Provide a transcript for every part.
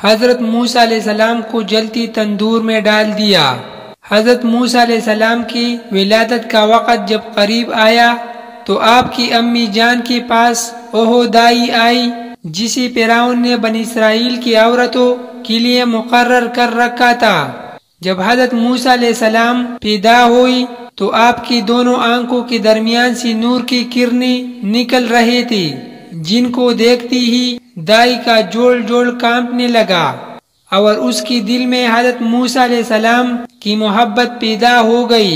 حضرت موسیٰ علیہ السلام کو جلتی تندور میں ڈال دیا۔ حضرت موسیٰ علیہ السلام کی ولادت کا وقت جب قریب آیا تو آپ کی امی جان کے پاس وہ دائی آئی جسے فرعون نے بنی اسرائیل کی عورتوں کے لیے مقرر کر رکھا تھا۔ جب حضرت موسیٰ علیہ السلام پیدا ہوئی تو آپ کی دونوں آنکھوں کے درمیان سے نور کی کرنیں نکل رہے تھے، جن کو دیکھتی ہی دائی کا جوڑ جوڑ کانپنے لگا، اور اس کی دل میں حضرت موسیٰ علیہ السلام کی محبت پیدا ہو گئی۔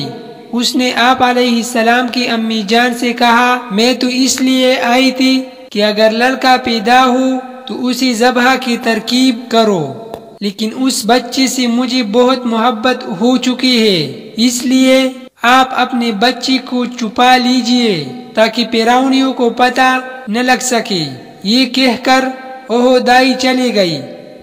اس نے آپ علیہ السلام کی امی جان سے کہا، میں تو اس لیے آئی تھی کہ اگر لڑکا پیدا ہو تو اسے ذبح کی ترکیب کرو، لیکن اس بچے سے مجھے بہت محبت ہو چکی ہے، اس لیے آپ اپنے بچے کو چھپا لیجئے تاکہ فرعونیوں کو پتہ نہ لگ سکے۔ یہ کہہ کر وہ دائی چلی گئی۔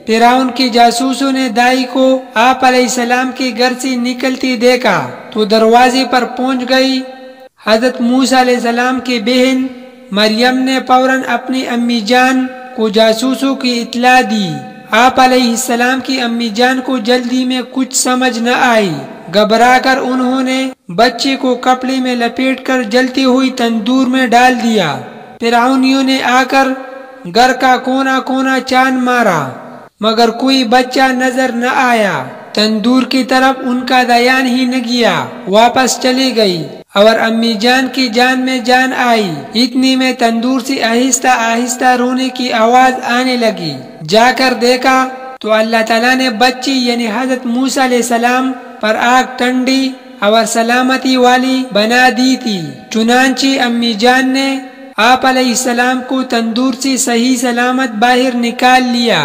فرعون کے جاسوسوں نے دائی کو آپ علیہ السلام کے گھر سے نکلتے دیکھا تو دروازے پر پہنچ گئی۔ حضرت موسیٰ علیہ السلام کی بہن مریم نے فوراً اپنی امی جان کو جاسوسوں کی اطلاع دی۔ آپ علیہ السلام کی امی جان کو جلدی میں کچھ سمجھ نہ آئی، گھبرا کر انہوں نے بچے کو کپڑے میں لپیٹ کر جلتی ہوئی تندور میں ڈال دیا۔ فرعونیوں نے آ کر گھر کا کونا کونا چھان مارا مگر کوئی بچہ نظر نہ آیا۔ تندور کی طرف ان کا دھیان ہی نہ گیا، واپس چلی گئی اور امی جان کی جان میں جان آئی۔ اتنی میں تندور سے آہستہ آہستہ رونے کی آواز آنے لگی۔ جا کر دیکھا تو اللہ تعالیٰ نے بچی یعنی حضرت موسیٰ علیہ السلام پر آگ ٹھنڈی اور سلامتی والی بنا دی تھی۔ چنانچہ امی جان نے آپ علیہ السلام کو تندور سے صحیح سلامت باہر نکال لیا۔